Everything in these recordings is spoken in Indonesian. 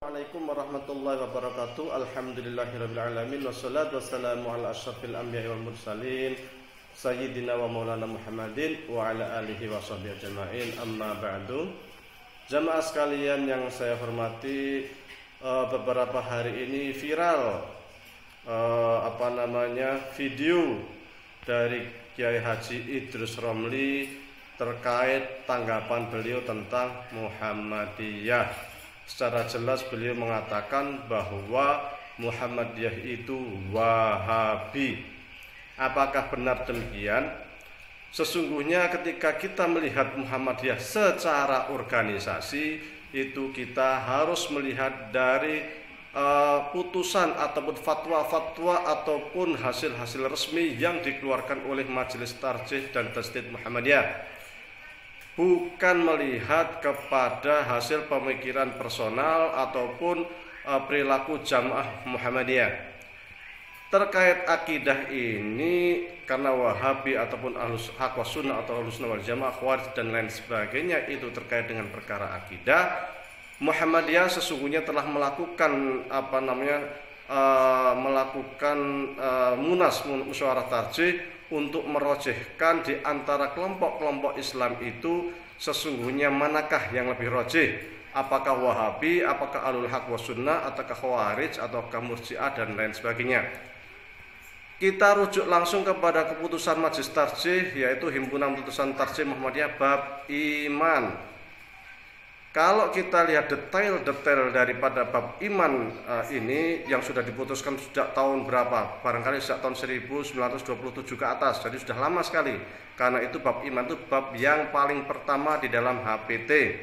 Assalamualaikum warahmatullahi wabarakatuh. Alhamdulillahirabbil alamin wassalatu wassalamu ala asyrafil anbiya'i wal mursalin sayyidina wa maulana Muhammadin wa ala alihi wa sahbihi ajma'in. Amma ba'du. Jamaah sekalian yang saya hormati, beberapa hari ini viral video dari Kiai Haji Idrus Romli terkait tanggapan beliau tentang Muhammadiyah. Secara jelas beliau mengatakan bahwa Muhammadiyah itu Wahabi. Apakah benar demikian? Sesungguhnya ketika kita melihat Muhammadiyah secara organisasi, itu kita harus melihat dari putusan ataupun fatwa-fatwa ataupun hasil-hasil resmi yang dikeluarkan oleh Majelis Tarjih dan Tasdid Muhammadiyah, bukan melihat kepada hasil pemikiran personal ataupun perilaku jamaah Muhammadiyah. Terkait akidah ini, karena Wahabi ataupun Ahlus Haq was Sunnah atau Ahlus Sunnah wal Jamaah, Khawarij dan lain sebagainya itu terkait dengan perkara akidah, Muhammadiyah sesungguhnya telah melakukan musyawarah tarjih untuk merojihkan di antara kelompok-kelompok Islam itu sesungguhnya manakah yang lebih rojih, apakah Wahabi, apakah Ahlul Haq was Sunnah, ataukah Khawarij, ataukah Murji'ah dan lain sebagainya. Kita rujuk langsung kepada keputusan Majelis Tarjih, yaitu Himpunan Putusan Tarjih Muhammadiyah bab iman. Kalau kita lihat detail-detail daripada bab iman ini yang sudah diputuskan sejak tahun berapa? Barangkali sejak tahun 1927 ke atas, jadi sudah lama sekali. Karena itu bab iman itu bab yang paling pertama di dalam HPT.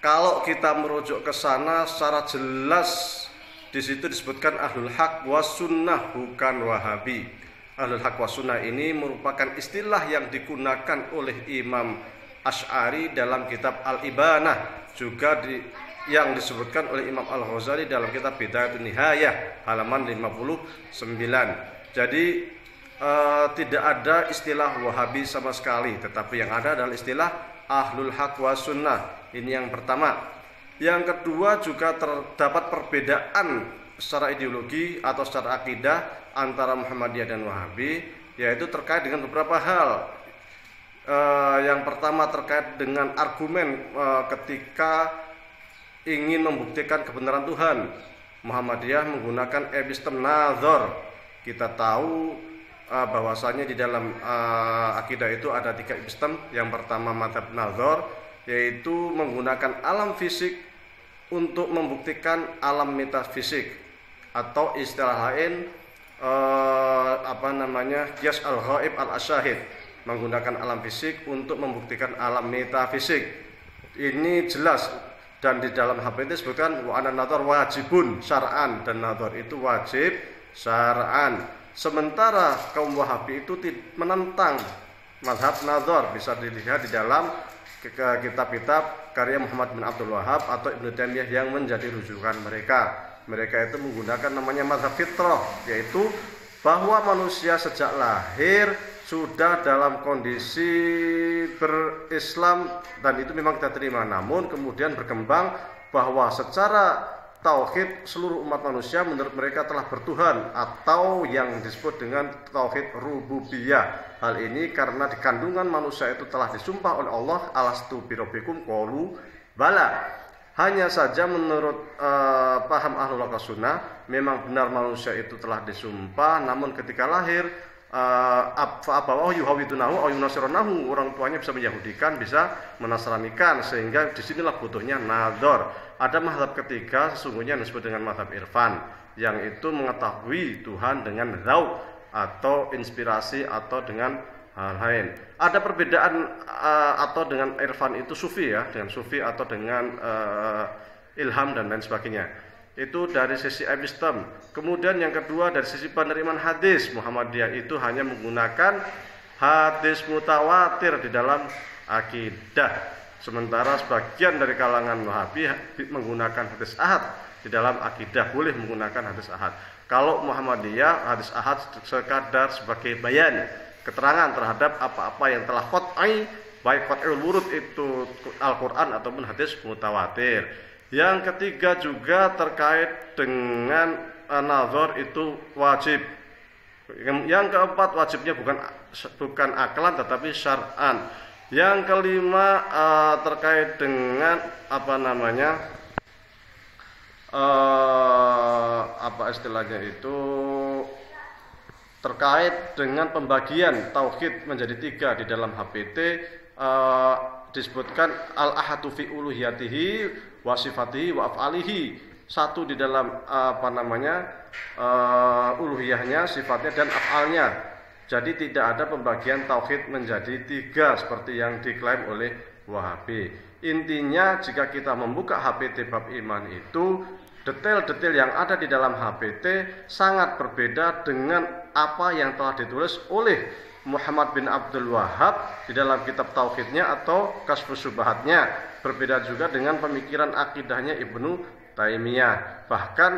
Kalau kita merujuk ke sana secara jelas, di situ disebutkan Ahlul Haq was Sunnah, bukan Wahabi. Ahlul Haq was Sunnah ini merupakan istilah yang digunakan oleh Imam Asy'ari dalam kitab Al-Ibanah, juga yang disebutkan oleh Imam Al-Ghazali dalam kitab Bidayatun Nihayah halaman 59. Jadi tidak ada istilah Wahabi sama sekali, tetapi yang ada adalah istilah Ahlul Haq was Sunnah. Ini yang pertama. Yang kedua, juga terdapat perbedaan secara ideologi atau secara akidah antara Muhammadiyah dan Wahabi, yaitu terkait dengan beberapa hal. Yang pertama terkait dengan argumen ketika ingin membuktikan kebenaran Tuhan. Muhammadiyah menggunakan epistem nazar. Kita tahu bahwasanya di dalam akidah itu ada 3 epistem. Yang pertama mazhab nazar, yaitu menggunakan alam fisik untuk membuktikan alam metafisik, atau istilah lain qiyas al-ghaib al-asyahid, menggunakan alam fisik untuk membuktikan alam metafisik. Ini jelas, dan di dalam HPT disebutkan wa anan nazar wajibun syar'an, dan nazar itu wajib syar'an. Sementara kaum Wahabi itu menentang mazhab nazar. Bisa dilihat di dalam kitab-kitab karya Muhammad bin Abdul Wahab atau Ibnu Taimiyah yang menjadi rujukan mereka. Mereka itu menggunakan namanya mazhab fitrah, yaitu bahwa manusia sejak lahir sudah dalam kondisi berislam, dan itu memang kita terima. Namun kemudian berkembang bahwa secara tauhid seluruh umat manusia menurut mereka telah bertuhan, atau yang disebut dengan tauhid rububiyah. Hal ini karena di kandungan manusia itu telah disumpah oleh Allah, alastu birabbikum qalu bala. Hanya saja menurut paham Ahlul Haq was Sunnah, memang benar manusia itu telah disumpah, namun ketika lahir orang tuanya bisa menyahudikan, bisa menasranikan, sehingga disinilah butuhnya nazar. Ada mazhab ketiga sesungguhnya yang disebut dengan mazhab irfan, yang itu mengetahui Tuhan dengan zauq atau inspirasi atau dengan hal lain. Ada perbedaan atau dengan irfan itu sufi, ya, dengan sufi atau dengan ilham dan lain sebagainya. Itu dari sisi epistem. Kemudian yang kedua dari sisi penerimaan hadis, Muhammadiyah itu hanya menggunakan hadis mutawatir di dalam akidah. Sementara sebagian dari kalangan Wahabi menggunakan hadis ahad di dalam akidah, boleh menggunakan hadis ahad. Kalau Muhammadiyah, hadis ahad sekadar sebagai bayan, keterangan terhadap apa-apa yang telah qat'i, baik qat'ul wurud itu Al-Quran ataupun hadis mutawatir. Yang ketiga juga terkait dengan nazar itu wajib. Yang keempat wajibnya bukan aklan tetapi syar'an. Yang kelima terkait dengan apa istilahnya itu, terkait dengan pembagian tauhid menjadi 3 di dalam HPT. Disebutkan al-ahadu fi uluhiyatihi wa sifatihi wa af'alihi. 1 di dalam uluhiyahnya, sifatnya dan af'alnya. Jadi tidak ada pembagian tauhid menjadi 3 seperti yang diklaim oleh Wahabi. Intinya jika kita membuka HPT bab iman itu, detail-detail yang ada di dalam HPT sangat berbeda dengan apa yang telah ditulis oleh Muhammad bin Abdul Wahhab di dalam kitab tauhidnya atau Kasyfus Syubhatnya. Berbeda juga dengan pemikiran akidahnya Ibnu Taimiyah. Bahkan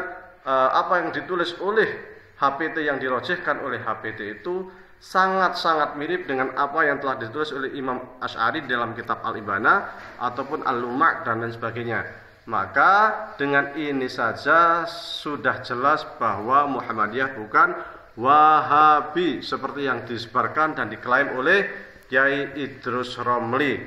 apa yang ditulis oleh HPT yang dirojihkan oleh HPT itu sangat-sangat mirip dengan apa yang telah ditulis oleh Imam Asy'ari dalam kitab Al-Ibana ataupun Al-Luma' dan lain sebagainya. Maka dengan ini saja sudah jelas bahwa Muhammadiyah bukan Wahabi seperti yang disebarkan dan diklaim oleh Kiai Idrus Romli.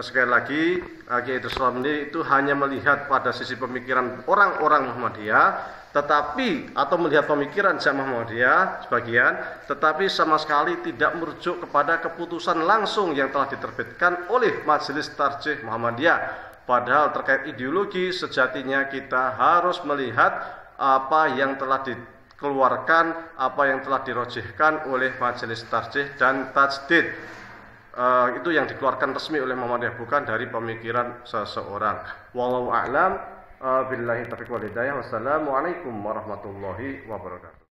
Sekali lagi, Kiai Idrus Romli itu hanya melihat pada sisi pemikiran orang-orang Muhammadiyah, atau melihat pemikiran Jamaah Muhammadiyah sebagian, tetapi sama sekali tidak merujuk kepada keputusan langsung yang telah diterbitkan oleh Majelis Tarjih Muhammadiyah. Padahal terkait ideologi, sejatinya kita harus melihat apa yang telah dikeluarkan, apa yang telah dirojihkan oleh Majelis Tarjih dan Tajdid. Itu yang dikeluarkan resmi oleh Muhammadiyah, bukan dari pemikiran seseorang. Wallahu a'lam. Billahi taufiq wal hidayah. Wassalamualaikum warahmatullahi wabarakatuh.